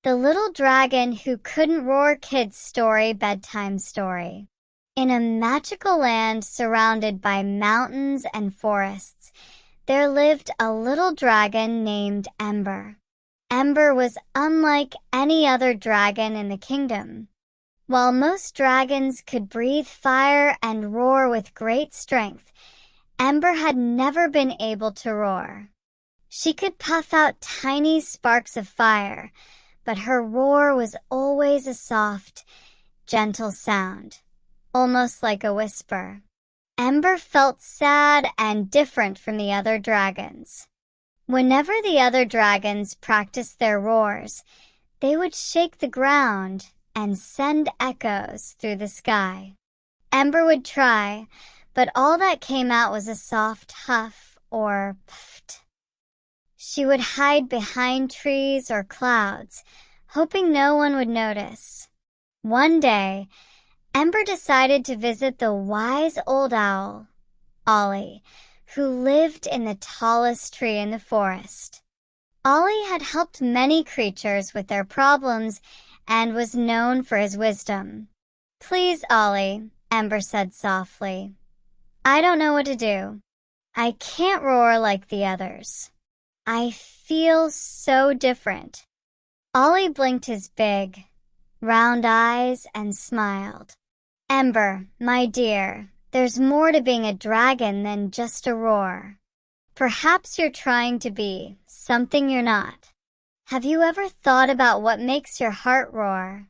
The Little Dragon Who Couldn't Roar Kids Story Bedtime Story. In a magical land surrounded by mountains and forests, there lived a little dragon named Ember. Ember was unlike any other dragon in the kingdom. While most dragons could breathe fire and roar with great strength, Ember had never been able to roar. She could puff out tiny sparks of fire, but her roar was always a soft, gentle sound, almost like a whisper. Ember felt sad and different from the other dragons. Whenever the other dragons practiced their roars, they would shake the ground and send echoes through the sky. Ember would try, but all that came out was a soft huff or pfft. She would hide behind trees or clouds, hoping no one would notice. One day, Ember decided to visit the wise old owl, Ollie, who lived in the tallest tree in the forest. Ollie had helped many creatures with their problems and was known for his wisdom. "Please, Ollie," Ember said softly. "I don't know what to do. I can't roar like the others. I feel so different." Ollie blinked his big, round eyes and smiled. "Ember, my dear, there's more to being a dragon than just a roar. Perhaps you're trying to be something you're not. Have you ever thought about what makes your heart roar?"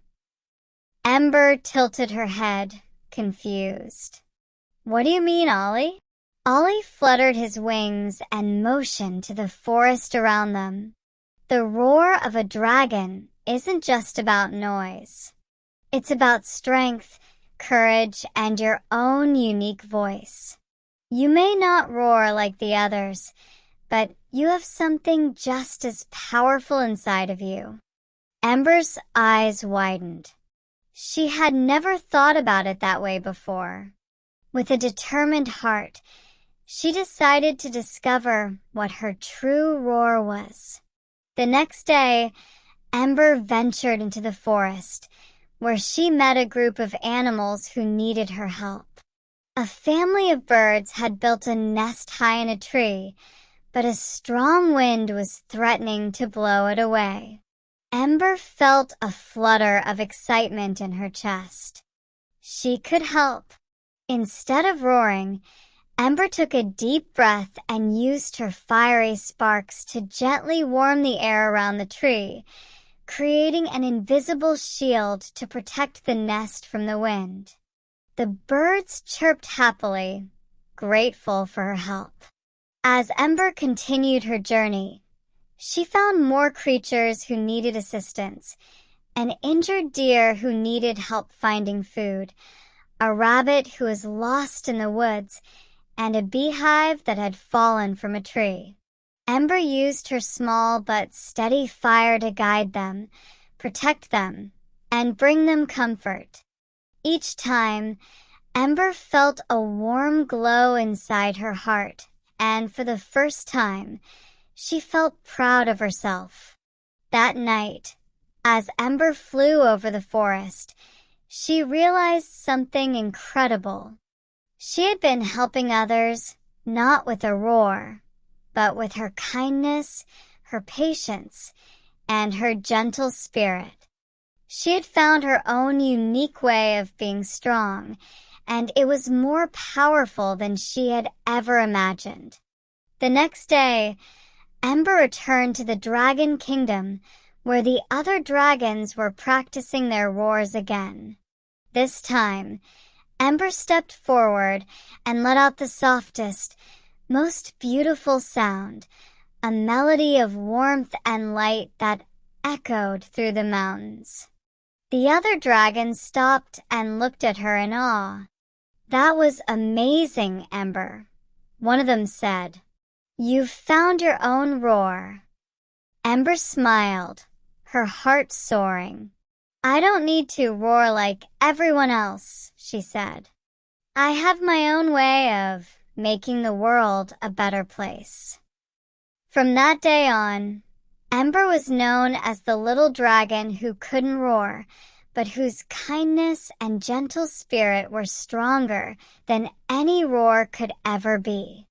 Ember tilted her head, confused. "What do you mean, Ollie?" Ollie fluttered his wings and motioned to the forest around them. The roar of a dragon isn't just about noise. It's about strength, courage, and your own unique voice. You may not roar like the others, but you have something just as powerful inside of you. Ember's eyes widened. She had never thought about it that way before. With a determined heart, she decided to discover what her true roar was. The next day, Ember ventured into the forest, where she met a group of animals who needed her help. A family of birds had built a nest high in a tree, but a strong wind was threatening to blow it away. Ember felt a flutter of excitement in her chest. She could help. Instead of roaring, Ember took a deep breath and used her fiery sparks to gently warm the air around the tree, creating an invisible shield to protect the nest from the wind. The birds chirped happily, grateful for her help. As Ember continued her journey, she found more creatures who needed assistance, an injured deer who needed help finding food, a rabbit who was lost in the woods, and a beehive that had fallen from a tree. Ember used her small but steady fire to guide them, protect them, and bring them comfort. Each time, Ember felt a warm glow inside her heart, and for the first time, she felt proud of herself. That night, as Ember flew over the forest, she realized something incredible. She had been helping others, not with a roar, but with her kindness, her patience, and her gentle spirit. She had found her own unique way of being strong, and it was more powerful than she had ever imagined. The next day, Ember returned to the Dragon Kingdom, where the other dragons were practicing their roars again. This time, Ember stepped forward and let out the softest, most beautiful sound, a melody of warmth and light that echoed through the mountains. The other dragons stopped and looked at her in awe. "That was amazing, Ember," one of them said. "You've found your own roar." Ember smiled, her heart soaring. "I don't need to roar like everyone else," she said. "I have my own way of making the world a better place." From that day on, Ember was known as the little dragon who couldn't roar, but whose kindness and gentle spirit were stronger than any roar could ever be.